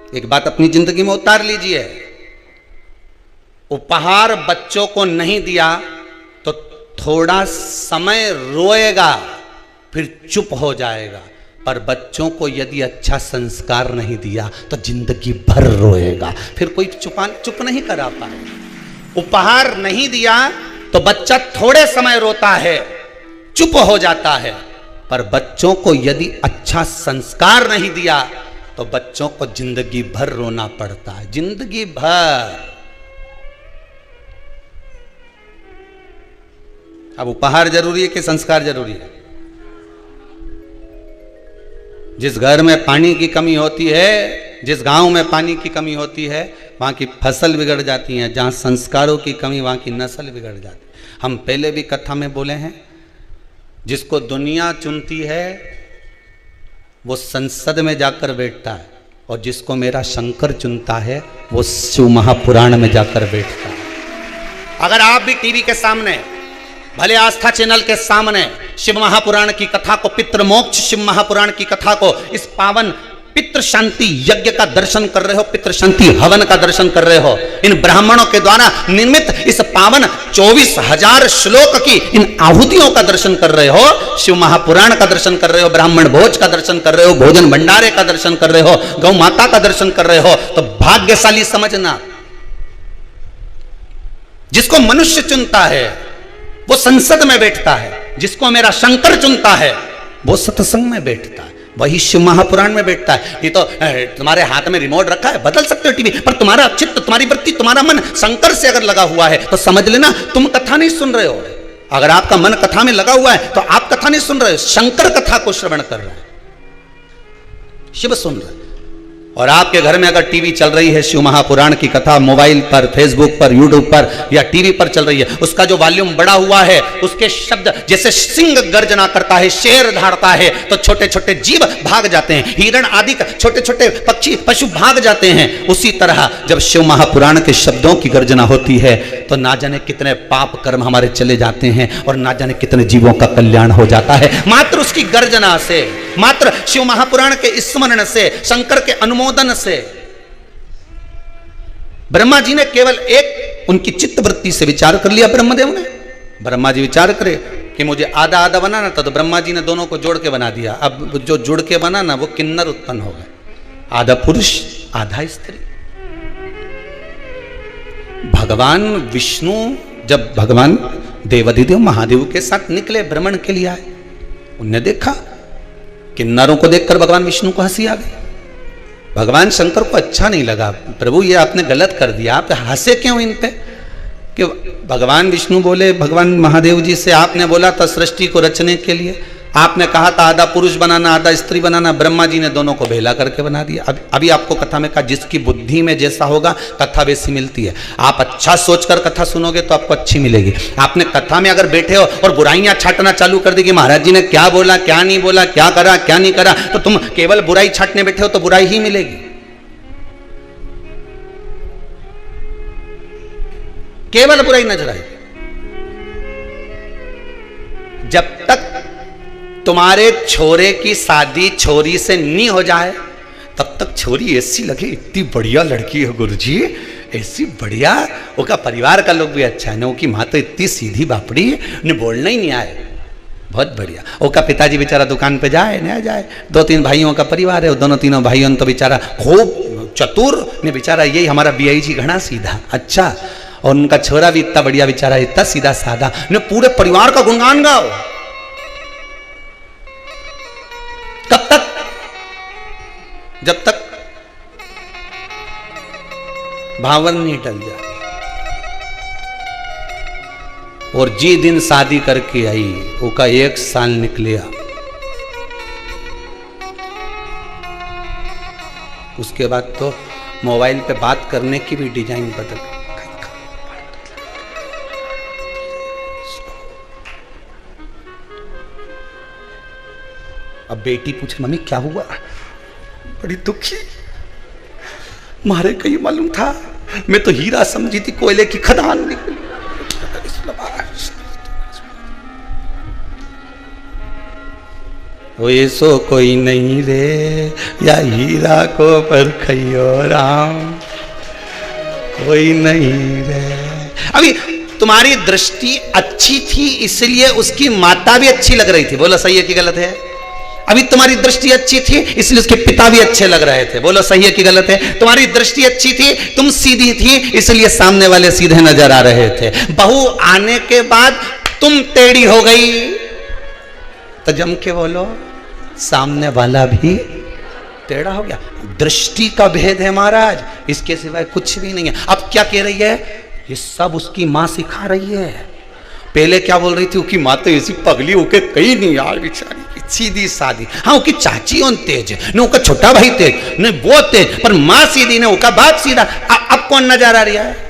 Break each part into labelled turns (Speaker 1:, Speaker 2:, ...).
Speaker 1: एक बात अपनी जिंदगी में उतार लीजिए, उपहार बच्चों को नहीं दिया तो थोड़ा समय रोएगा, फिर चुप हो जाएगा, पर बच्चों को यदि अच्छा संस्कार नहीं दिया तो जिंदगी भर रोएगा, फिर कोई चुप नहीं करा पाए। उपहार नहीं दिया तो बच्चा थोड़े समय रोता है, चुप हो जाता है, पर बच्चों को यदि अच्छा संस्कार नहीं दिया तो बच्चों को जिंदगी भर रोना पड़ता है, जिंदगी भर। अब उपहार जरूरी है कि संस्कार जरूरी है? जिस घर में पानी की कमी होती है, जिस गांव में पानी की कमी होती है, वहां की फसल बिगड़ जाती है। जहां संस्कारों की कमी, वहां की नस्ल बिगड़ जाती है। हम पहले भी कथा में बोले हैं, जिसको दुनिया चुनती है वो संसद में जाकर बैठता है, और जिसको मेरा शंकर चुनता है वो शिव महापुराण में जाकर बैठता है। अगर आप भी टीवी के सामने, भले आस्था चैनल के सामने, शिव महापुराण की कथा को, पितृमोक्ष शिव महापुराण की कथा को, इस पावन पितृ शांति यज्ञ का दर्शन कर रहे हो, पितृ शांति हवन का दर्शन कर रहे हो, इन ब्राह्मणों के द्वारा निर्मित इस पावन 24,000 श्लोक की इन आहुतियों का दर्शन कर रहे हो, शिव महापुराण का दर्शन कर रहे हो, ब्राह्मण भोज का दर्शन कर रहे हो, भोजन भंडारे का दर्शन कर रहे हो, गौ माता का दर्शन कर रहे हो, तो भाग्यशाली समझना। जिसको मनुष्य चुनता है वो संसद में बैठता है, जिसको मेरा शंकर चुनता है वो सत्संग में बैठता है, वही शिव महापुराण में बैठता है। ये तो तुम्हारे हाथ में रिमोट रखा है, बदल सकते हो टीवी, पर तुम्हारा चित्त, तुम्हारी वृत्ति, तुम्हारा मन शंकर से अगर लगा हुआ है तो समझ लेना तुम कथा नहीं सुन रहे हो। अगर आपका मन कथा में लगा हुआ है तो आप कथा नहीं सुन रहे हो, शंकर कथा को श्रवण कर रहे हैं, शिव सुन रहे हैं। और आपके घर में अगर टीवी चल रही है, शिव महापुराण की कथा मोबाइल पर, फेसबुक पर, यूट्यूब पर या टीवी पर चल रही है, उसका जो वॉल्यूम बढ़ा हुआ है, उसके शब्द जैसे सिंह गर्जना करता है, शेर धाड़ता है, तो छोटे छोटे जीव भाग जाते हैं, हिरण आदि छोटे छोटे पक्षी पशु भाग जाते हैं। उसी तरह जब शिव महापुराण के शब्दों की गर्जना होती है तो ना जाने कितने पाप कर्म हमारे चले जाते हैं और ना जाने कितने जीवों का कल्याण हो जाता है, मात्र उसकी गर्जना से, मात्र शिव महापुराण के स्मरण से, शंकर के अनुमोदन से। ब्रह्मा जी ने केवल एक उनकी चित्त वृत्ति से विचार कर लिया, ब्रह्मदेव ने। ब्रह्मा जी विचार करे कि मुझे आधा आधा बनाना था, तो ब्रह्मा जी ने दोनों को जोड़ के बना दिया। अब जो जुड़ के बना ना, वो किन्नर उत्पन्न हो गए, आधा पुरुष आधा स्त्री। भगवान विष्णु जब भगवान देवाधिदेव महादेव के साथ निकले भ्रमण के लिए आए, उन्हें देखा, किन्नरों को देखकर भगवान विष्णु को हंसी आ गई। भगवान शंकर को अच्छा नहीं लगा, प्रभु ये आपने गलत कर दिया, आप हंसे क्यों इन पे? कि भगवान विष्णु बोले भगवान महादेव जी से, आपने बोला था सृष्टि को रचने के लिए, आपने कहा था आधा पुरुष बनाना आधा स्त्री बनाना, ब्रह्मा जी ने दोनों को भेला करके बना दिया। अभी आपको कथा में कहा, जिसकी बुद्धि में जैसा होगा कथा वैसी मिलती है। आप अच्छा सोचकर कथा सुनोगे तो आपको अच्छी मिलेगी। आपने कथा में अगर बैठे हो और बुराइयां छाटना चालू कर दी कि महाराज जी ने क्या बोला, क्या नहीं बोला, क्या करा क्या नहीं करा, तो तुम केवल बुराई छाटने बैठे हो तो बुराई ही मिलेगी, केवल बुराई नजर आएगी। जब तक तुम्हारे छोरे की शादी छोरी से नहीं हो जाए तब तक छोरी ऐसी लगे इतनी बढ़िया लड़की है गुरुजी, ऐसी बढ़िया, उसका परिवार का लोग भी अच्छा है, उसकी माँ तो इतनी सीधी बापड़ी है, उन्हें बोलना ही नहीं आए, बहुत बढ़िया। उसका पिताजी बेचारा दुकान पे जाए न जाए, 2-3 भाइयों का परिवार है, दोनों तीनों भाइयों तो बेचारा खूब चतुर ने, बेचारा यही हमारा बीआई जी घना सीधा अच्छा, और उनका छोरा भी इतना बढ़िया बेचारा, इतना सीधा साधा, ने पूरे परिवार का गुणगान गाओ। कब तक? जब तक भावन नहीं टल जाए। और जी दिन शादी करके आई, उसका 1 साल निकलिया, उसके बाद तो मोबाइल पे बात करने की भी डिजाइन बदल। अब बेटी पूछे मम्मी क्या हुआ, बड़ी दुखी, मारे कहीं मालूम था, मैं तो हीरा समझी थी, कोयले की खदान निकली। वो ऐसो कोई नहीं रे, या हीरा को परखइयो राम, कोई नहीं रे। अभी तुम्हारी दृष्टि अच्छी थी इसलिए उसकी माता भी अच्छी लग रही थी। बोलो सही है कि गलत है? अभी तुम्हारी दृष्टि अच्छी थी इसलिए उसके पिता भी अच्छे लग रहे थे। बोलो सही है कि गलत है? तुम्हारी दृष्टि अच्छी थी, तुम सीधी थी इसलिए सामने वाले सीधे नजर आ रहे थे। बहू आने के बाद तुम टेढ़ी हो गई तो जम के बोलो सामने वाला भी टेढ़ा हो गया। दृष्टि का भेद है महाराज, इसके सिवाय कुछ भी नहीं है। अब क्या कह रही है? ये सब उसकी मां सिखा रही है। पहले क्या बोल रही थी? उसकी मां तो ऐसी पगली होके कहीं नहीं यार, बेचारी सीधी सादी। हाँ उसकी चाची और तेज है न, उसका छोटा भाई तेज न, वो तेज, पर मां सीधी न, उसका बाप सीधा। अब कौन नजर आ रहा है?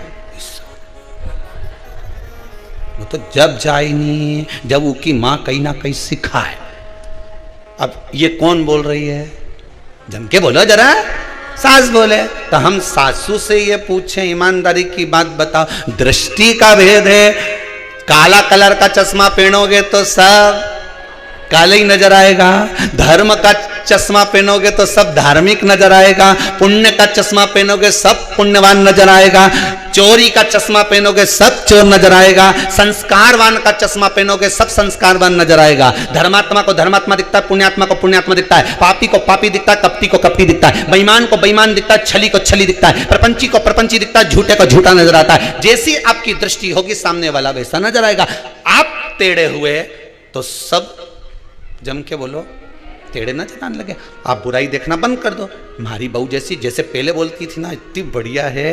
Speaker 1: वो तो जब जाए नहीं जब उसकी मां कहीं ना कहीं सिखाए। अब ये कौन बोल रही है? जम के बोलो जरा। सास बोले तो हम सासू से ये पूछें, ईमानदारी की बात बताओ, दृष्टि का भेद है। काला कलर का चश्मा पहनोगे तो सब काले ही नजर आएगा, धर्म का चश्मा पहनोगे तो सब धार्मिक नजर आएगा, पुण्य का चश्मा पहनोगे सब पुण्यवान नजर आएगा, चोरी का चश्मा पहनोगे सब चोर नजर आएगा, संस्कारवान का चश्मा पहनोगे सब संस्कारवान नजर आएगा। धर्मात्मा को धर्मात्मा दिखता है, पुण्यात्मा को पुण्यात्मा दिखता है, पापी को पापी दिखता है, कपटी को कपटी दिखता है, बेईमान को बेईमान दिखता है, छली को छली दिखता है, प्रपंची को प्रपंची दिखता है, झूठे को झूठा नजर आता है। जैसी आपकी दृष्टि होगी सामने वाला वैसा नजर आएगा। आप टेढ़े हुए तो सब जम के बोलो टेढ़े ना चलाने लगे। आप बुराई देखना बंद कर दो। हमारी बहू जैसे पहले बोलती थी ना, इतनी बढ़िया है,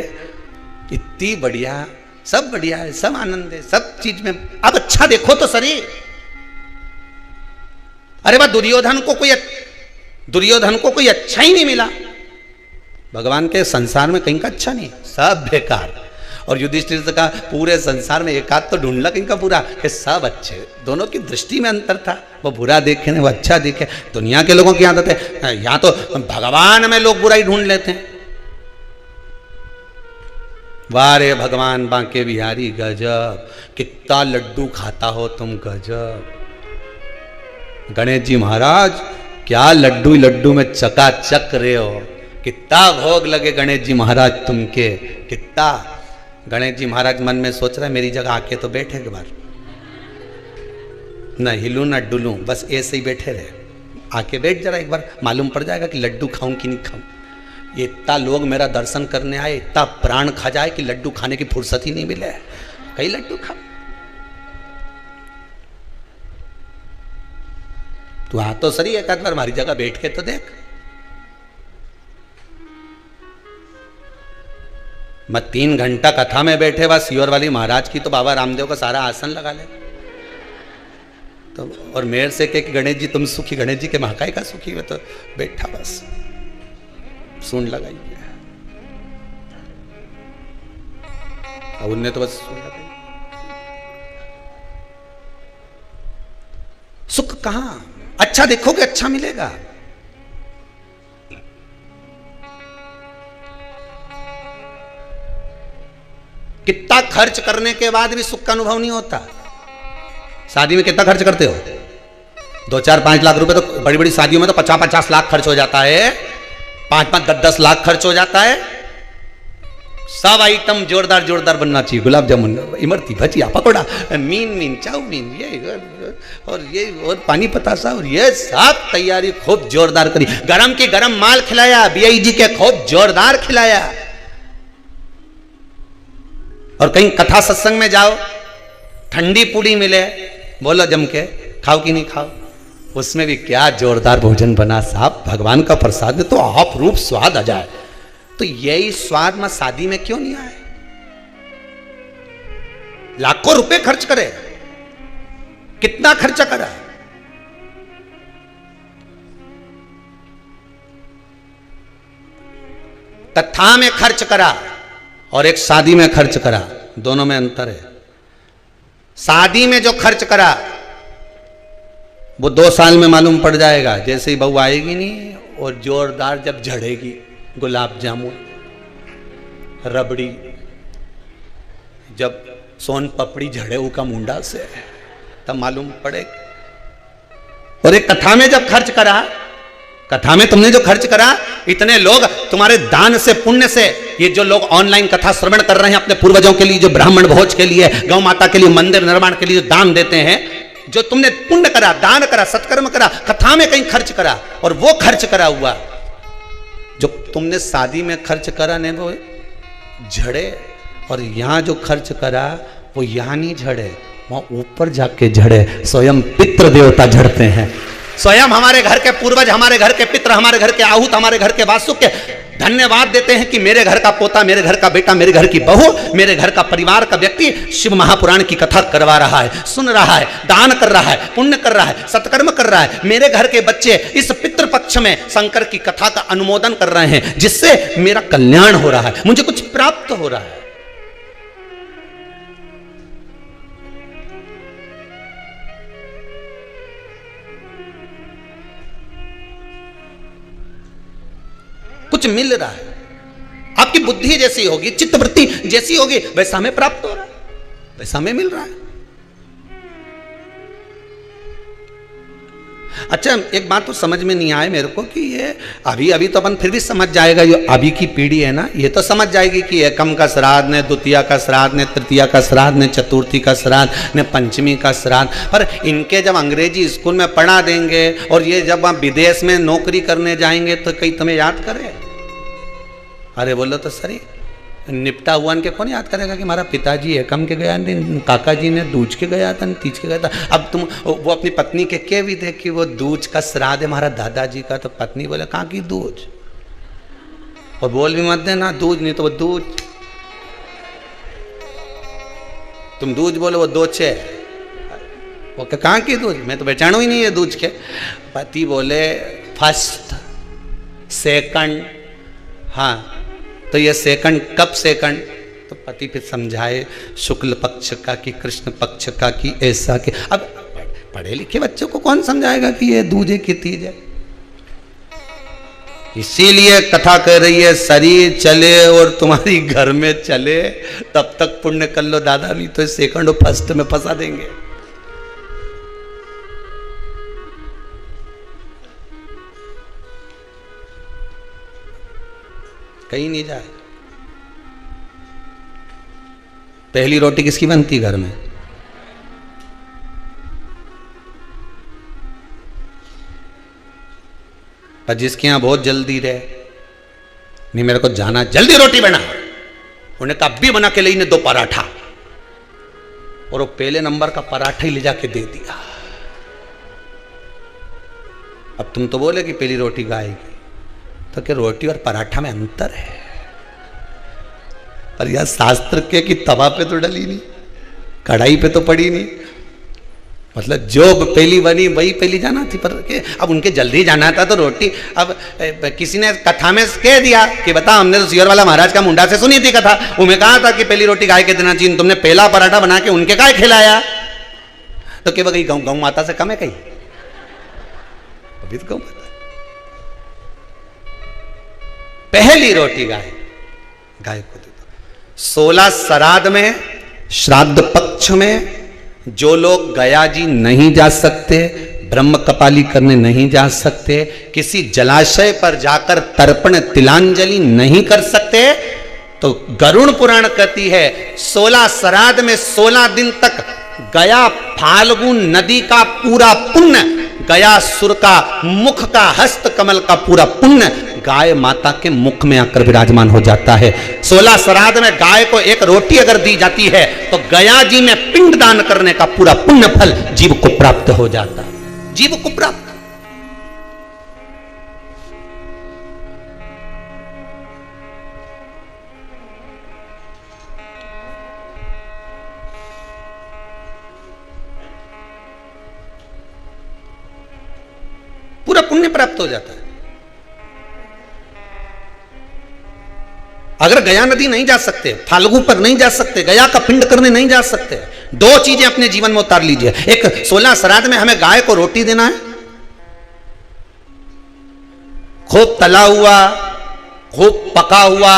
Speaker 1: इतनी बढ़िया, सब बढ़िया है, सब आनंद है, सब चीज में। अब अच्छा देखो तो सही। अरे वाह, दुर्योधन को कोई अच्छा ही नहीं मिला। भगवान के संसार में कहीं का अच्छा नहीं, सब बेकार। और युधिष्ठिर से कहा पूरे संसार में एक आध तो ढूंढ ला कहीं का बुरा, कि सब अच्छे। दोनों की दृष्टि में अंतर था, वो बुरा देखे वो अच्छा देखे। दुनिया के लोगों की आदत है, यहाँ तो भगवान में लोग बुराई ढूंढ लेते हैं। वाह रे भगवान बांके बिहारी गजब, कितना लड्डू खाता हो तुम, गजब। गणेश जी महाराज क्या लड्डू में चकाचक रहे हो, कितना भोग लगे गणेश जी महाराज तुमके, कितना। गणेश जी महाराज मन में सोच रहे मेरी जगह आके तो बैठे एक बार, न हिलूं न डुलूं, बस ऐसे ही बैठे रहे। आके बैठ जरा एक बार, मालूम पड़ जाएगा कि लड्डू खाऊं कि नहीं खाऊं। ये इतना लोग मेरा दर्शन करने आए, इतना प्राण खा जाए कि लड्डू खाने की फुर्सत ही नहीं मिले, कई लड्डू खा। तू आ तो सही एक आध बार हमारी जगह बैठ के तो देख। मैं 3 घंटा कथा में बैठे हुआ सियोर वाली महाराज की, तो बाबा रामदेव का सारा आसन लगा ले तो, और मेरे से कहे कि गणेश जी तुम सुखी, गणेश जी के महाकाय का सुखी, मैं तो बैठा बस सुन लगाई। और उनने तो बस सुन लगाई। सुख कहां? अच्छा देखोगे अच्छा मिलेगा। कितना खर्च करने के बाद भी सुख का अनुभव नहीं होता। शादी में कितना खर्च करते हो? 2-4-5 लाख रुपए, तो बड़ी बड़ी शादियों में तो 50-50 लाख खर्च हो जाता है, 5-5, 10-10 लाख खर्च हो जाता है। सब आइटम जोरदार जोरदार बनना चाहिए, गुलाब जामुन, इमरती, भजिया, पकौड़ा, मीन चाउमीन, ये और पानी पतासा, और ये सब तैयारी खूब जोरदार करी। गरम की गरम माल खिलाया, BIG के खूब जोरदार खिलाया। और कहीं कथा सत्संग में जाओ, ठंडी पूड़ी मिले, बोलो जम के खाओ कि नहीं खाओ, उसमें भी क्या जोरदार भोजन बना साहब, भगवान का प्रसाद में तो आप रूप स्वाद आ जाए। तो यही स्वाद में शादी में क्यों नहीं आए? लाखों रुपए खर्च करे, कितना खर्चा करा। कथा में खर्च करा और एक शादी में खर्च करा, दोनों में अंतर है। शादी में जो खर्च करा वो 2 साल में मालूम पड़ जाएगा, जैसे ही बहू आएगी नहीं और जोरदार जब झड़ेगी, गुलाब जामुन, रबड़ी, जब सोन पपड़ी झड़े का मुंडा से, तब मालूम पड़े। और एक कथा में जब खर्च करा, कथा में तुमने जो खर्च करा, इतने लोग तुम्हारे दान से, पुण्य से, ये जो लोग ऑनलाइन कथा श्रवण कर रहे हैं अपने पूर्वजों के लिए, जो ब्राह्मण भोज के लिए, गौ माता के लिए, मंदिर निर्माण के लिए जो दान देते हैं, जो तुमने पुण्य करा, दान करा, सत्कर्म करा, कथा में कहीं खर्च करा, और वो खर्च करा हुआ जो तुमने शादी में खर्च करा ने वो झड़े, और यहां जो खर्च करा वो यहां नहीं झड़े, वहां ऊपर जाके झड़े। स्वयं पितृ देवता झड़ते हैं, स्वयं हमारे घर के पूर्वज, हमारे घर के पितृ, हमारे घर के आहूत, हमारे घर के वासुक के धन्यवाद देते हैं कि मेरे घर का पोता, मेरे घर का बेटा, मेरे घर की बहू, मेरे घर का परिवार का व्यक्ति शिव महापुराण की कथा करवा रहा है, सुन रहा है, दान कर रहा है, पुण्य कर रहा है, सत्कर्म कर रहा है। मेरे घर के बच्चे इस पितृपक्ष में शंकर की कथा का अनुमोदन कर रहे हैं, जिससे मेरा कल्याण हो रहा है, मुझे कुछ प्राप्त हो रहा है। कुछ मिल रहा है, आपकी बुद्धि जैसी होगी, चित्तवृत्ति जैसी होगी, वैसा हमें प्राप्त हो रहा है, वैसा हमें मिल रहा है। अच्छा, एक बात तो समझ में नहीं आए मेरे को कि ये अभी तो अपन फिर भी समझ जाएगा, ये अभी की पीढ़ी है ना, ये तो समझ जाएगी कि एकम का श्राद्ध ने, द्वितीया का श्राद्ध ने, तृतीया का श्राद्ध ने, चतुर्थी का श्राद्ध ने, पंचमी का श्राद्ध। पर इनके जब अंग्रेजी स्कूल में पढ़ा देंगे और ये जब वहाँ विदेश में नौकरी करने जाएंगे तो कहीं तुम्हें याद करे? अरे बोलो तो सही, निपटा हुआ के कौन याद करेगा कि हमारा पिताजी एकम के गया, काका जी ने दूज के गया था, तीज के गया था। अब तुम वो अपनी पत्नी के भी देख कि वो दूज का श्राद्ध है हमारा दादाजी का, तो पत्नी बोले कहाँ की दूज, और बोल भी मत देना दूज, नहीं तो वो दूज, तुम दूज बोलो वो दोचे, वो कहाँ की दूज, मैं तो पहचानू ही नहीं है दूज के। पति बोले फर्स्ट सेकंड, हाँ तो ये सेकंड कब सेकंड, तो पति फिर समझाए शुक्ल पक्ष का कि कृष्ण पक्ष का कि ऐसा कि, अब पढ़े लिखे बच्चों को कौन समझाएगा कि ये दूजे की तीज है। इसीलिए कथा कह रही है शरीर चले और तुम्हारी घर में चले, तब तक पुण्य कर लो दादा, नहीं तो सेकंड और फर्स्ट में फंसा देंगे। कहीं नहीं जाए। पहली रोटी किसकी बनती घर में? पर जिसके यहां बहुत जल्दी रहे, नहीं मेरे को जाना, जल्दी रोटी बना, उन्हें कहा भी बना के ले ने 2 पराठा, और वो पहले नंबर का पराठा ही ले जाके दे दिया। अब तुम तो बोले कि पहली रोटी गाएगी, तो क्या रोटी और पराठा में अंतर है? पर यह शास्त्र के कि तवा पे तो डली नहीं, कढ़ाई पे तो पड़ी नहीं, मतलब जो पहली बनी वही पहली जाना थी। पर अब उनके जल्दी जाना था तो रोटी, अब किसी ने कथा में कह दिया कि बता, हमने तो सियर वाला महाराज का मुंडा से सुनी थी कथा, उन्हें कहा था कि पहली रोटी गाय के देना चाहिए, तुमने पहला पराठा बना के उनके गाय खिलाया, तो क्या गई गौ माता से कम है कहीं? अभी तो गौ माता पहली रोटी गाय को दे दो। 16 श्राद्ध में, श्राद्ध पक्ष में जो लोग गया जी नहीं जा सकते, ब्रह्म कपाली करने नहीं जा सकते, किसी जलाशय पर जाकर तर्पण तिलांजलि नहीं कर सकते, तो गरुड़ पुराण कहती है 16 श्राद्ध में 16 दिन तक गया फाल्गुन नदी का पूरा पुण्य, गया सुर का मुख का हस्त कमल का पूरा पुण्य गाय माता के मुख में आकर विराजमान हो जाता है। 16 श्राद्ध में गाय को एक रोटी अगर दी जाती है तो गया जी में पिंड दान करने का पूरा पुण्य फल जीव को प्राप्त हो जाता है, जीव को प्राप्त। पूरा पुण्य प्राप्त हो जाता है। अगर गया नदी नहीं जा सकते, फाल्गु पर नहीं जा सकते, गया का पिंड करने नहीं जा सकते, 2 चीजें अपने जीवन में उतार लीजिए। एक 16 श्राद्ध में हमें गाय को रोटी देना है, खूब तला हुआ, खूब पका हुआ,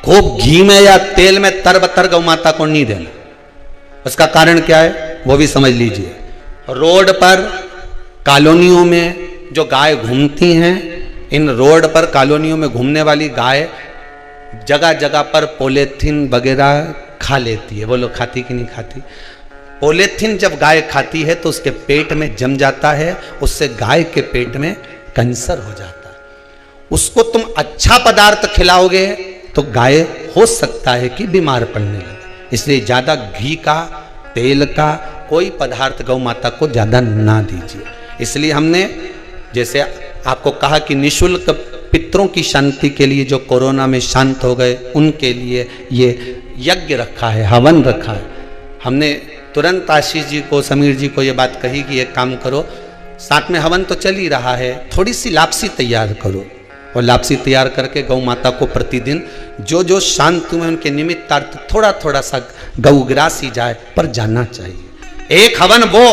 Speaker 1: खूब घी में या तेल में तरबतर गौ माता को नहीं देना। उसका कारण क्या है वो भी समझ लीजिए। रोड पर कॉलोनियों में जो गाय घूमती हैं, इन रोड पर कॉलोनियों में घूमने वाली गाय जगह जगह पर पॉलीथीन वगैरह खा लेती है। वो लोग खाती कि नहीं खाती? पॉलीथीन जब गाय खाती है तो उसके पेट में जम जाता है, उससे गाय के पेट में कैंसर हो जाता है। उसको तुम अच्छा पदार्थ खिलाओगे तो गाय हो सकता है कि बीमार पड़ने लगे। इसलिए ज्यादा घी का, तेल का कोई पदार्थ गौ माता को ज्यादा ना दीजिए। इसलिए हमने जैसे आपको कहा कि निःशुल्क पितरों की शांति के लिए जो कोरोना में शांत हो गए उनके लिए ये यज्ञ रखा है, हवन रखा है। हमने तुरंत आशीष जी को, समीर जी को ये बात कही कि एक काम करो, साथ में हवन तो चल ही रहा है, थोड़ी सी लापसी तैयार करो और लापसी तैयार करके गौ माता को प्रतिदिन जो जो शांति में उनके निमित्तार्थ थोड़ा थोड़ा सा गौग्रासी जाए पर जाना चाहिए। एक हवन वो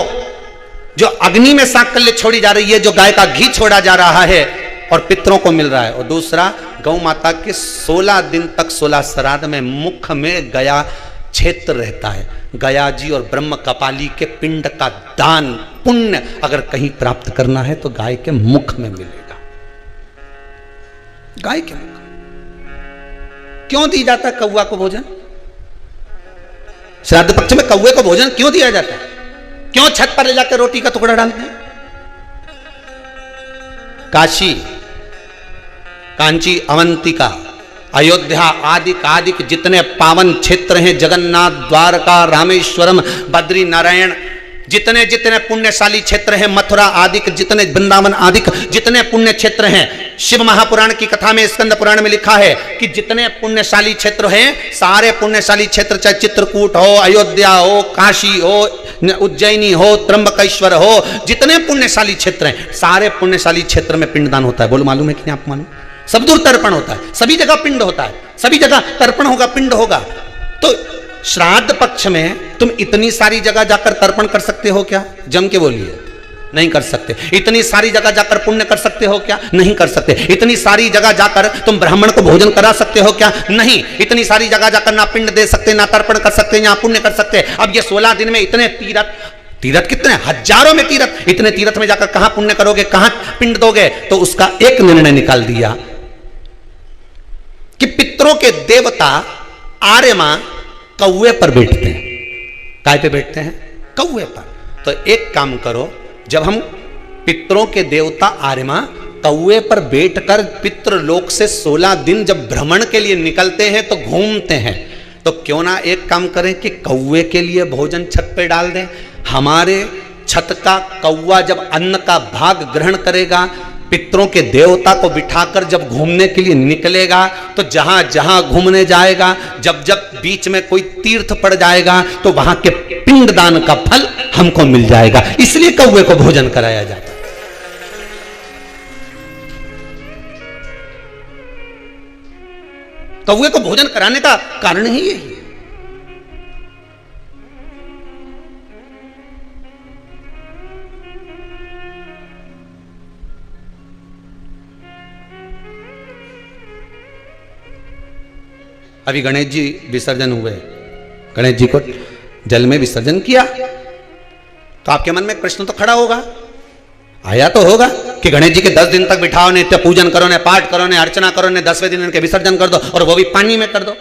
Speaker 1: जो अग्नि में साकल्य छोड़ी जा रही है, जो गाय का घी छोड़ा जा रहा है और पितरों को मिल रहा है, और दूसरा गौ माता के 16 दिन तक 16 श्राद्ध में मुख में गया क्षेत्र रहता है। गया जी और ब्रह्म कपाली के पिंड का दान पुण्य अगर कहीं प्राप्त करना है तो गाय के मुख में मिलेगा। गाय के मुख क्यों दी जाता है कौवा को भोजन? श्राद्ध पक्ष में कौवे को भोजन क्यों दिया जाता है? क्यों छत पर ले जाकर रोटी का टुकड़ा डालते हैं? काशी, कांची, अवंतिका, अयोध्या आदि आदि जितने पावन क्षेत्र हैं, जगन्नाथ, द्वारका, रामेश्वरम, बद्री नारायण, जितने जितने पुण्यशाली क्षेत्र हैं, मथुरा आदि जितने, वृंदावन आदि जितने पुण्य क्षेत्र हैं, शिव महापुराण की कथा में, स्कंद पुराण में लिखा है कि जितने पुण्यशाली क्षेत्र हैं, सारे पुण्यशाली क्षेत्र, चाहे चित्रकूट हो, अयोध्या हो, काशी हो, उज्जैनी हो, त्र्यंबकेश्वर हो, जितने पुण्यशाली क्षेत्र हैं, सारे पुण्यशाली क्षेत्र में पिंडदान होता है। बोलो मालूम है कि नहीं? आप मालूम? सब दूर तर्पण होता है, सभी जगह पिंड होता है, सभी जगह तर्पण होगा, पिंड होगा। तो श्राद्ध पक्ष में तुम इतनी सारी जगह जाकर तर्पण कर सकते हो क्या? जम के बोलिए, नहीं कर सकते। इतनी सारी जगह जाकर पुण्य कर सकते हो क्या? नहीं कर सकते। इतनी सारी जगह जाकर तुम ब्राह्मण को भोजन करा सकते हो क्या? नहीं। इतनी सारी जगह जाकर ना पिंड दे सकते, ना तर्पण कर सकते, ना पुण्य कर सकते। अब ये 16 दिन में इतने तीर्थ कितने हजारों में तीर्थ, इतने तीर्थ में जाकर कहां पुण्य करोगे, कहां पिंड दोगे? तो उसका एक निर्णय निकाल दिया कि पितरों के देवता आर्यमा कौवे पर बैठते हैं। काय पे बैठते हैं? कौवे पर। तो एक काम करो, जब हम पितरों के देवता आर्यमा कौवे पर बैठकर पितृलोक से 16 दिन जब भ्रमण के लिए निकलते हैं तो घूमते हैं, तो क्यों ना एक काम करें कि कौवे के लिए भोजन छत पे डाल दें। हमारे छत का कौवा जब अन्न का भाग ग्रहण करेगा, पितरों के देवता को बिठाकर जब घूमने के लिए निकलेगा, तो जहां जहां घूमने जाएगा, जब जब बीच में कोई तीर्थ पड़ जाएगा, तो वहां के पिंडदान का फल हमको मिल जाएगा। इसलिए कौवे को भोजन कराया जाता है। कौवे को भोजन कराने का कारण ही यही है। अभी गणेश जी विसर्जन हुए, गणेश जी को जल में विसर्जन किया, तो आपके मन में प्रश्न तो खड़ा होगा, आया तो होगा कि गणेश जी के 10 दिन तक बिठाओ, नित्य पूजन करो, ने पाठ करो, ने अर्चना करो, ने 10वें दिन इनके विसर्जन कर दो, और वो भी पानी में कर दो,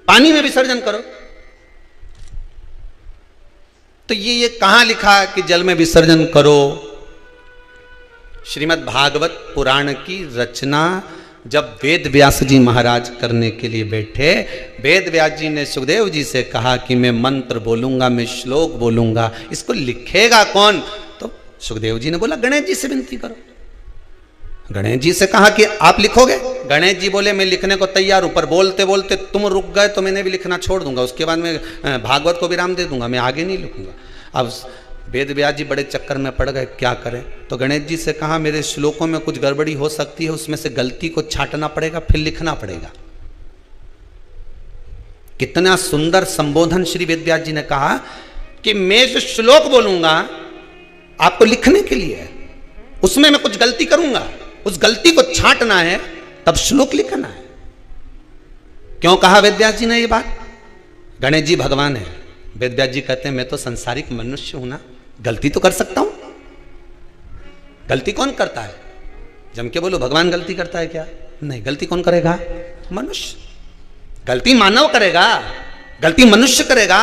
Speaker 1: पानी में विसर्जन करो। तो ये कहां लिखा कि जल में विसर्जन करो? श्रीमद् भागवत पुराण की रचना जब वेद व्यास जी महाराज करने के लिए बैठे, वेद व्यास जी ने सुखदेव जी से कहा कि मैं मंत्र बोलूंगा, मैं श्लोक बोलूंगा, इसको लिखेगा कौन? तो सुखदेव जी ने बोला गणेश जी से विनती करो। गणेश जी से कहा कि आप लिखोगे? गणेश जी बोले मैं लिखने को तैयार हूं, पर बोलते बोलते तुम रुक गए तो मैंने भी लिखना छोड़ दूंगा, उसके बाद मैं भागवत को विराम दे दूंगा, मैं आगे नहीं लिखूंगा। अब वेद व्यास जी बड़े चक्कर में पड़ गए, क्या करें? तो गणेश जी से कहा मेरे श्लोकों में कुछ गड़बड़ी हो सकती है, उसमें से गलती को छांटना पड़ेगा, फिर लिखना पड़ेगा। कितना सुंदर संबोधन श्री वेद व्यास जी ने कहा कि मैं जो श्लोक बोलूंगा आपको लिखने के लिए है, उसमें मैं कुछ गलती करूंगा, उस गलती को छांटना है, तब श्लोक लिखना है। क्यों कहा वेद व्यास जी ने ये बात? गणेश जी भगवान है, वेद व्यास जी कहते हैं मैं तो संसारिक मनुष्य हूं ना, गलती तो कर सकता हूं। गलती कौन करता है? जम के बोलो भगवान गलती करता है क्या? नहीं, गलती कौन करेगा? मनुष्य। गलती मानव करेगा, गलती मनुष्य करेगा।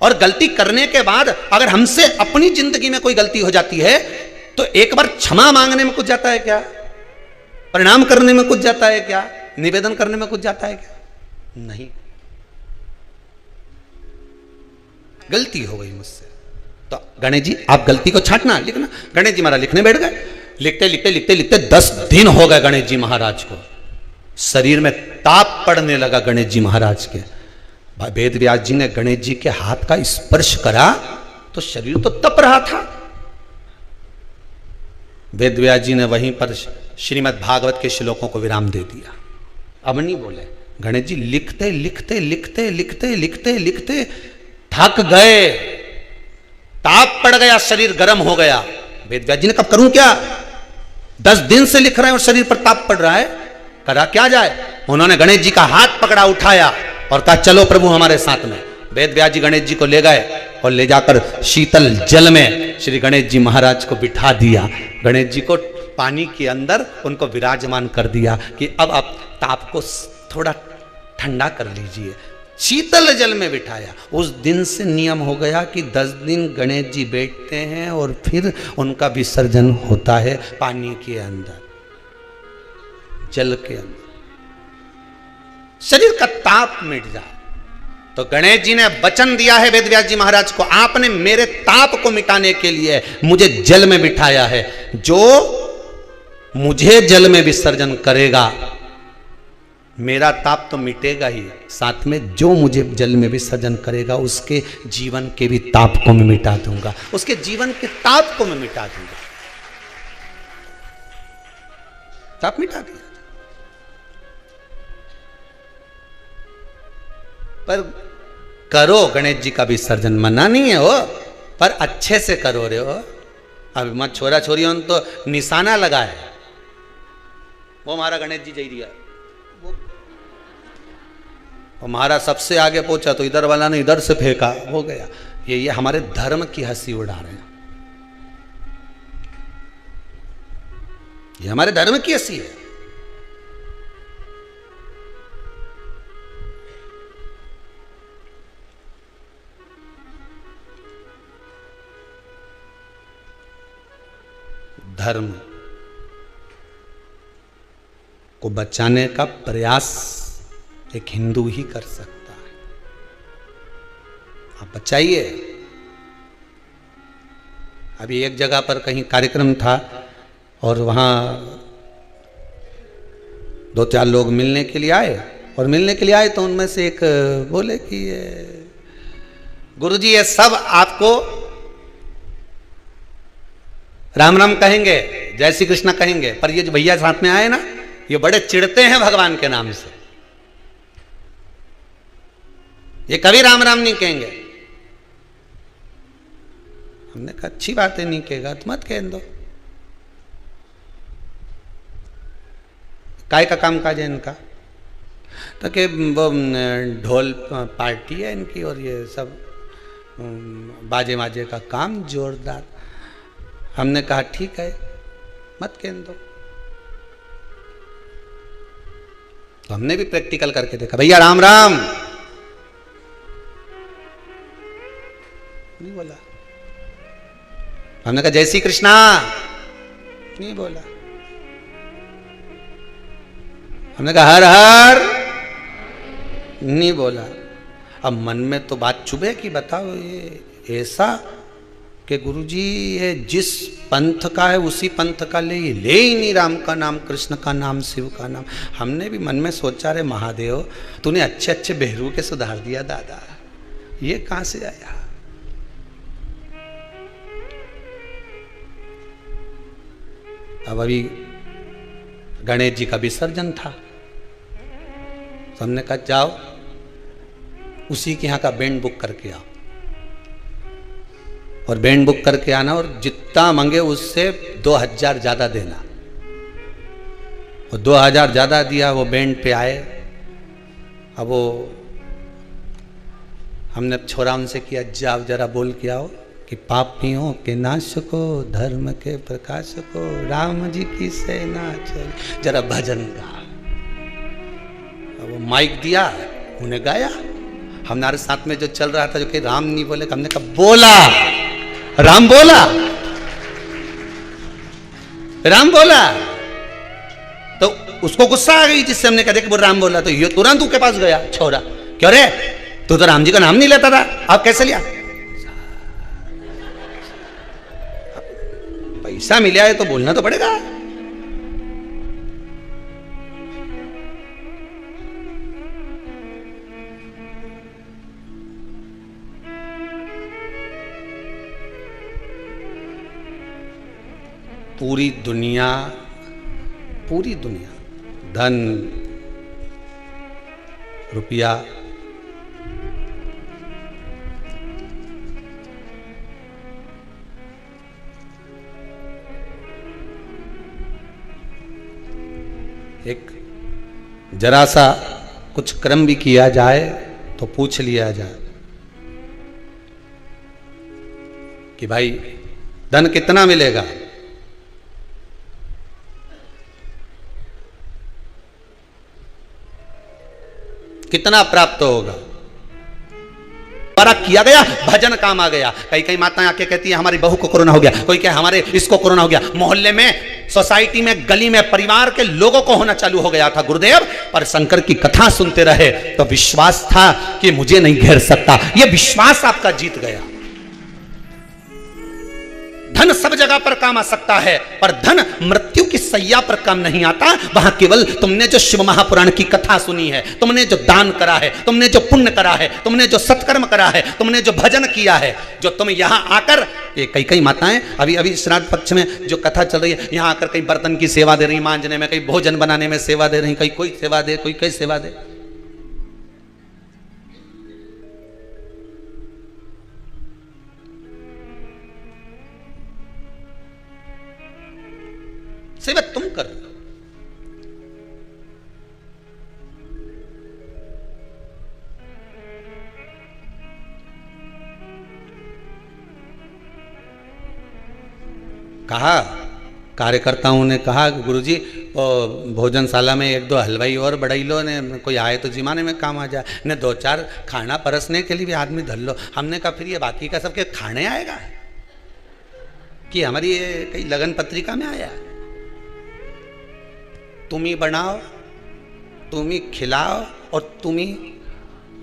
Speaker 1: और गलती करने के बाद अगर हमसे अपनी जिंदगी में कोई गलती हो जाती है तो एक बार क्षमा मांगने में कुछ जाता है क्या? प्रणाम करने में कुछ जाता है क्या? निवेदन करने में कुछ जाता है क्या? नहीं। गलती हो गई मुझसे तो गणेश जी आप गलती को छांटना, लिखना। गणेश जी महाराज लिखने बैठ गए। लिखते लिखते लिखते लिखते 10 दिन हो गए गणेश जी महाराज को। शरीर में ताप पड़ने लगा गणेश जी महाराज के। वेद व्यास जी ने गणेश जी के हाथ का स्पर्श करा तो शरीर तो तप रहा था। वेद व्यास जी ने वहीं पर श्रीमद् भागवत के श्लोकों को विराम दे दिया। अब नहीं बोले। गणेश जी लिखते लिखते लिखते लिखते लिखते लिखते थक गए, ताप पड़ गया, शरीर गर्म हो गया। वेद व्यास जी ने कब करूं क्या? 10 दिन से लिख रहे हैं और शरीर पर ताप पड़ रहा है, करा क्या जाए? उन्होंने गणेश जी का हाथ पकड़ा, उठाया और कहा चलो प्रभु हमारे साथ में। वेद व्यास जी गणेश जी को ले गए और ले जाकर शीतल जल में श्री गणेश जी महाराज को बिठा दिया। गणेश जी को पानी के अंदर उनको विराजमान कर दिया कि अब आप ताप को थोड़ा ठंडा कर लीजिए। शीतल जल में बिठाया। उस दिन से नियम हो गया कि 10 दिन गणेश जी बैठते हैं और फिर उनका विसर्जन होता है पानी के अंदर, जल के अंदर, शरीर का ताप मिट जाए। तो गणेश जी ने वचन दिया है वेद व्यास जी महाराज को, आपने मेरे ताप को मिटाने के लिए मुझे जल में बिठाया है। जो मुझे जल में विसर्जन करेगा मेरा ताप तो मिटेगा ही, साथ में जो मुझे जल में विसर्जन करेगा उसके जीवन के भी ताप को मैं मिटा दूंगा, उसके जीवन के ताप को मैं मिटा दूंगा। ताप मिटा दिया। पर करो गणेश जी का विसर्जन, मना नहीं है हो, पर अच्छे से करो रे हो। अब मत छोरा छोरी तो निशाना लगाए, वो हमारा गणेश जी जई दिया, वो हमारा सबसे आगे पहुंचा तो इधर वाला ने इधर से फेंका, हो गया। ये हमारे धर्म की हंसी उड़ा रहे हैं, ये हमारे धर्म की हंसी है। धर्म को बचाने का प्रयास एक हिंदू ही कर सकता है। आप बचाइए। अभी एक जगह पर कहीं कार्यक्रम था और वहाँ 2-4 लोग मिलने के लिए आए, और मिलने के लिए आए तो उनमें से एक बोले कि गुरुजी ये सब आपको राम राम कहेंगे, जय श्री कृष्ण कहेंगे, पर ये जो भैया साथ में आए ना ये बड़े चिढ़ते हैं भगवान के नाम से, ये कभी राम राम नहीं कहेंगे। हमने कहा अच्छी बात है, नहीं कहेगा तो मत कह दो। काय का काम काज है इनका? तो कि वो ढोल पार्टी है इनकी और ये सब बाजे माजे का काम जोरदार। हमने कहा ठीक है मत कह दो। तो हमने भी प्रैक्टिकल करके देखा, भैया राम राम, नहीं बोला। हमने कहा जय श्री कृष्णा, नहीं बोला। हमने कहा हर हर, नहीं बोला। अब मन में तो बात चुभे कि बताओ ये ऐसा कि गुरुजी ये जिस पंथ का है उसी पंथ का ले ही नहीं, राम का नाम, कृष्ण का नाम, शिव का नाम। हमने भी मन में सोचा रे महादेव तूने अच्छे अच्छे बहरू के सुधार दिया दादा, ये कहां से आया? अब अभी गणेश जी का विसर्जन था तो हमने कहा जाओ उसी के यहाँ का बैंड बुक करके आओ, और बैंड बुक करके आना और जितना मांगे उससे 2000 ज्यादा देना। और 2000 ज्यादा दिया, वो बैंड पे आए। अब वो हमने छोरा उनसे किया, जाओ जरा बोल के आओ कि पापियों के नाश को, धर्म के प्रकाश को, राम जी की सेना चली, जरा भजन गा। वो माइक दिया, उन्हें गाया। हमारे साथ में जो चल रहा था जो कि राम नहीं बोले, हमने कहा बोला, राम बोला, राम बोला। तो उसको गुस्सा आ गई, जिससे हमने कहा कि वो राम बोला। तो ये तुरंत उसके पास गया छोरा, क्यों रे तू तो राम जी का नाम नहीं लेता था, आप कैसे लिया? पैसा मिला है तो बोलना तो पड़ेगा। पूरी दुनिया धन रुपया एक जरा सा कुछ कर्म भी किया जाए तो पूछ लिया जाए कि भाई धन कितना मिलेगा, कितना प्राप्त होगा। द्वारा किया गया भजन काम आ गया। कई कई माताएं आके कहती है हमारी बहू को कोरोना हो गया, कोई कहे हमारे इसको कोरोना हो गया, मोहल्ले में, सोसाइटी में, गली में, परिवार के लोगों को होना चालू हो गया था गुरुदेव। पर शंकर की कथा सुनते रहे तो विश्वास था कि मुझे नहीं घेर सकता। यह विश्वास आपका जीत गया। धन सब जगह पर काम आ सकता है, पर धन मृत्यु की सैया पर काम नहीं आता। वहां केवल तुमने जो शिव महापुराण की कथा सुनी है, तुमने जो दान करा है, तुमने जो पुण्य करा है, तुमने जो सत्कर्म करा है, तुमने जो भजन किया है, जो तुम यहां आकर, ये कई कई माताएं अभी श्राद्ध पक्ष में जो कथा चल रही है, यहां आकर कहीं बर्तन की सेवा दे रही, मांजने में, कहीं भोजन बनाने में सेवा दे रही, कहीं कोई सेवा दे, कोई कई सेवा दे। सेवा तुम कर रहे हो। कहा कार्यकर्ताओं ने कहा कि गुरुजी भोजनशाला में एक दो हलवाई और बढ़ाई लो ने, कोई आए तो जिमाने में काम आ जाए, ने दो चार खाना परसने के लिए भी आदमी धर लो। हमने कहा फिर ये बाकी का सबके खाने आएगा कि हमारी ये कई लगन पत्रिका में आया? तुम ही बनाओ, तुम ही खिलाओ और तुम ही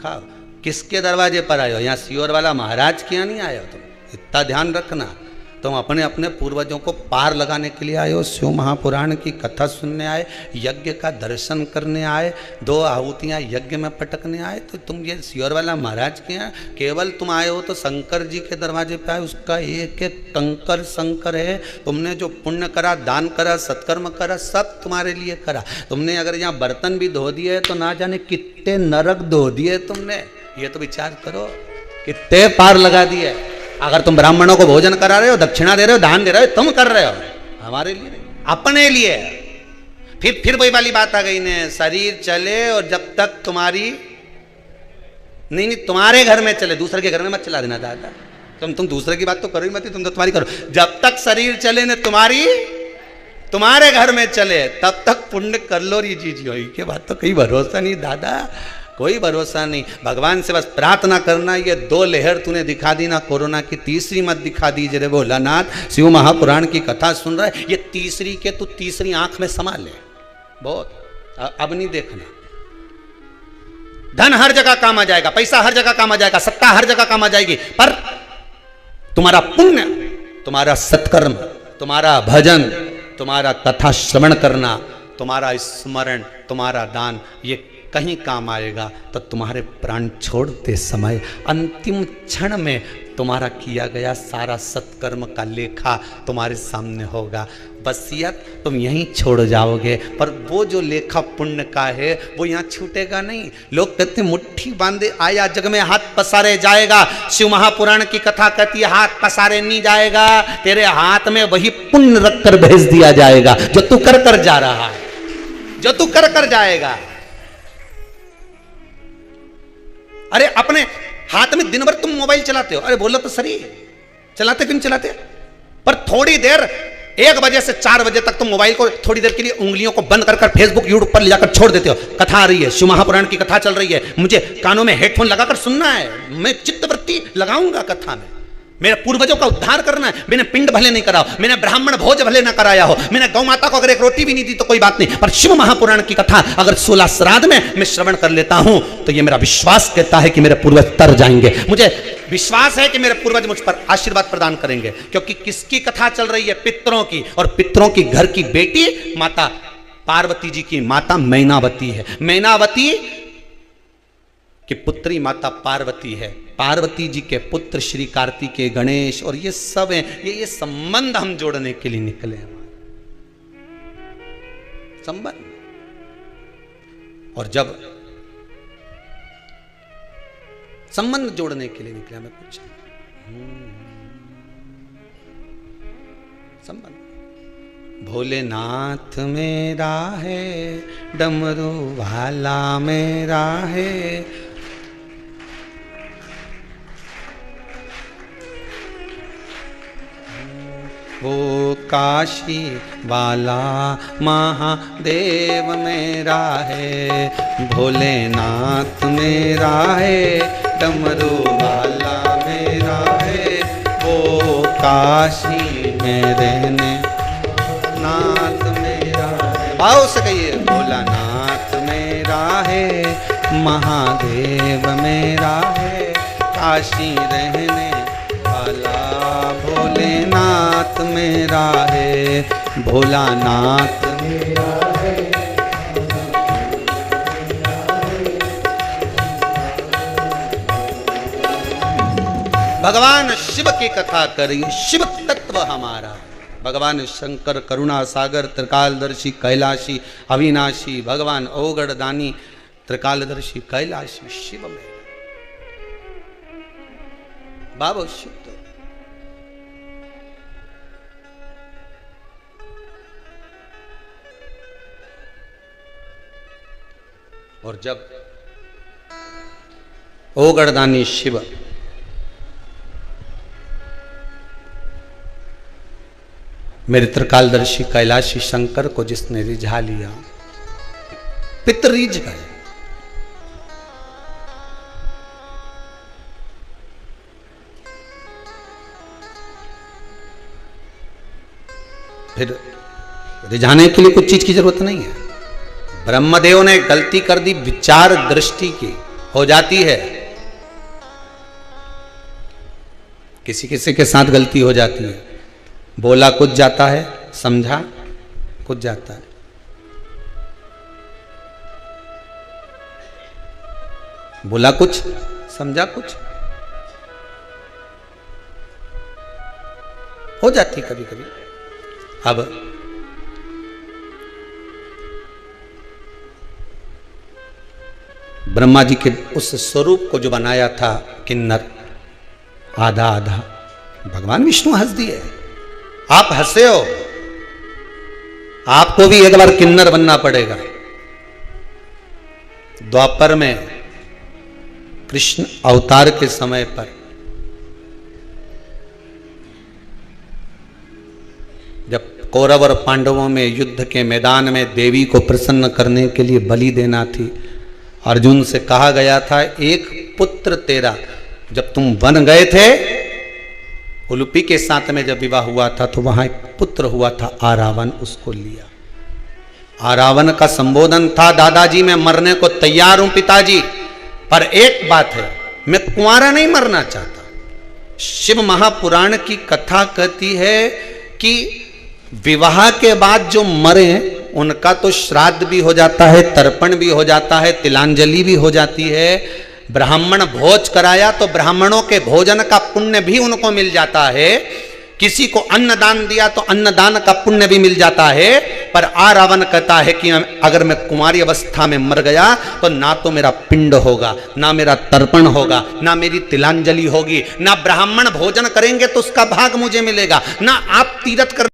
Speaker 1: खाओ। किसके दरवाजे पर आए हो? यहाँ सियोर वाला महाराज के यहाँ नहीं आए हो तुम, इतना ध्यान रखना। तुम अपने अपने पूर्वजों को पार लगाने के लिए आए हो, शिव महापुराण की कथा सुनने आए, यज्ञ का दर्शन करने आए, दो आहुतियाँ यज्ञ में पटकने आए। तो तुम ये सियोर वाला महाराज के यहाँ केवल तुम आए हो तो शंकर जी के दरवाजे पे आए, उसका एक एक कंकर शंकर है। तुमने जो पुण्य करा, दान करा, सत्कर्म करा, सब तुम्हारे लिए करा। तुमने अगर यहाँ बर्तन भी धो दिए तो ना जाने कितने नरक धो दिए तुमने, ये तो विचार करो, कितने पार लगा दिए। अगर तुम ब्राह्मणों को भोजन करा रहे हो, दक्षिणा दे रहे हो, दान दे रहे हो, तुम कर रहे हो हमारे लिए नहीं, अपने लिए। फिर वही वाली बात आ गई ने, शरीर चले और जब तक तुम्हारी नहीं तुम्हारे घर में चले, दूसरे के घर में मत चला देना दादा। तुम दूसरे की बात तो करो ही मत, तुम तो तुम्हारी करो। जब तक शरीर चले ने तुम्हारे घर में चले, तब तक पुण्य कर लो री जी के बात तो कहीं भरोसा नहीं दादा, कोई भरोसा नहीं। भगवान से बस प्रार्थना करना, ये दो लहर तूने दिखा दी ना कोरोना की, तीसरी मत दिखा दीजिए रे भोलानाथ। शिव महापुराण की कथा सुन रहा है, ये तीसरी के तू तीसरी आंख में समा ले, बहुत अब नहीं देखना। धन हर जगह काम आ जाएगा, पैसा हर जगह काम आ जाएगा, सत्ता हर जगह काम आ जाएगी, पर तुम्हारा पुण्य, तुम्हारा सत्कर्म, तुम्हारा भजन, तुम्हारा कथा श्रवण करना, तुम्हारा स्मरण, तुम्हारा दान, ये कहीं काम आएगा। तो तुम्हारे प्राण छोड़ते समय अंतिम क्षण में तुम्हारा किया गया सारा सत्कर्म का लेखा तुम्हारे सामने होगा। वसीयत तुम यहीं छोड़ जाओगे, पर वो जो लेखा पुण्य का है वो यहाँ छूटेगा नहीं। लोग कहते मुट्ठी बांधे आया जग में हाथ पसारे जाएगा। शिव महापुराण की कथा कहती है हाथ पसारे नहीं जाएगा, तेरे हाथ में वही पुण्य रख कर भेज दिया जाएगा जो तू कर कर जा रहा है, जो तू कर कर जाएगा। अरे अपने हाथ में दिन भर तुम मोबाइल चलाते हो, अरे बोलो तो सही, चलाते क्यों नहीं चलाते? पर थोड़ी देर 1 बजे से 4 बजे तक तुम मोबाइल को थोड़ी देर के लिए उंगलियों को बंद कर फेसबुक यूट्यूब पर ले जाकर छोड़ देते हो। कथा आ रही है, शिव महापुराण की कथा चल रही है, मुझे कानों में हेडफोन लगाकर सुनना है, मैं चित्तवृत्ति लगाऊंगा कथा में, मेरे पूर्वजों का उद्धार करना है। मैंने पिंड भले नहीं करा, मैंने ब्राह्मण भोज भले ना कराया हो, मैंने गौ माता को अगर एक रोटी भी नहीं दी तो कोई बात नहीं, पर शिव महापुराण की कथा अगर 16 श्राद्ध में मैं श्रवण कर लेता हूं तो ये मेरा विश्वास कहता है कि मेरे पूर्वज तर जाएंगे। मुझे विश्वास है कि मेरे पूर्वज मुझ पर आशीर्वाद प्रदान करेंगे, क्योंकि किसकी कथा चल रही है? पितरों की, और पितरों की घर की बेटी माता पार्वती जी की माता मैनावती है। मैनावती कि पुत्री माता पार्वती है, पार्वती जी के पुत्र श्री कार्तिकेय गणेश, और ये सब है, ये संबंध हम जोड़ने के लिए निकले हैं, संबंध। और जब संबंध जोड़ने के लिए निकले हमें कुछ संबंध। भोलेनाथ मेरा है, डमरू वाला मेरा है, वो काशी वाला महादेव मेरा है। भोलेनाथ मेरा है, डमरू वाला मेरा है, वो काशी में रहने नाथ मेरा है। भाव से कहिए, भोलानाथ मेरा है, महादेव मेरा है, काशी रहने वाला भोलेनाथ मेरा है, भोलानाथ मेरा है। भगवान शिव की कथा करिए, शिव तत्व हमारा। भगवान शंकर करुणा सागर, त्रिकालदर्शी कैलाशी अविनाशी, भगवान ओगड़ दानी त्रिकालदर्शी कैलाशी, शिव में बाबा शिव। और जब ओगड़दानी शिव मेरे त्रिकालदर्शी कैलाशी शंकर को जिसने रिझा लिया, पितर रिझ गए। फिर रिझाने के लिए कुछ चीज की जरूरत नहीं है। ब्रह्मदेव ने गलती कर दी, विचार दृष्टि की हो जाती है, किसी किसी के साथ गलती हो जाती है। बोला कुछ जाता है, समझा कुछ जाता है। बोला कुछ, समझा कुछ, हो जाती कभी कभी। अब ब्रह्मा जी के उस स्वरूप को जो बनाया था किन्नर, आधा आधा, भगवान विष्णु हंस दिए। आप हंसे हो, आपको भी एक बार किन्नर बनना पड़ेगा। द्वापर में कृष्ण अवतार के समय पर जब कौरव और पांडवों में युद्ध के मैदान में देवी को प्रसन्न करने के लिए बलि देना थी, अर्जुन से कहा गया था एक पुत्र तेरा, जब तुम वन गए थे उलूपी के साथ में जब विवाह हुआ था तो वहां एक पुत्र हुआ था आरावन, उसको लिया। आरावन का संबोधन था, दादाजी मैं मरने को तैयार हूं पिताजी, पर एक बात है, मैं कुंवारा नहीं मरना चाहता। शिव महापुराण की कथा कहती है कि विवाह के बाद जो मरे उनका तो श्राद्ध भी हो जाता है, तर्पण भी हो जाता है, तिलांजलि भी हो जाती है। ब्राह्मण भोज कराया तो ब्राह्मणों के भोजन का पुण्य भी उनको मिल जाता है। किसी को अन्न दान दिया तो अन्नदान का पुण्य भी मिल जाता है। पर आरावन कहता है कि अगर मैं कुंवारी अवस्था में मर गया तो ना तो मेरा पिंड होगा, ना मेरा तर्पण होगा, ना मेरी तिलांजलि होगी, ना ब्राह्मण भोजन करेंगे तो उसका भाग मुझे मिलेगा, ना आप तीर्थ कर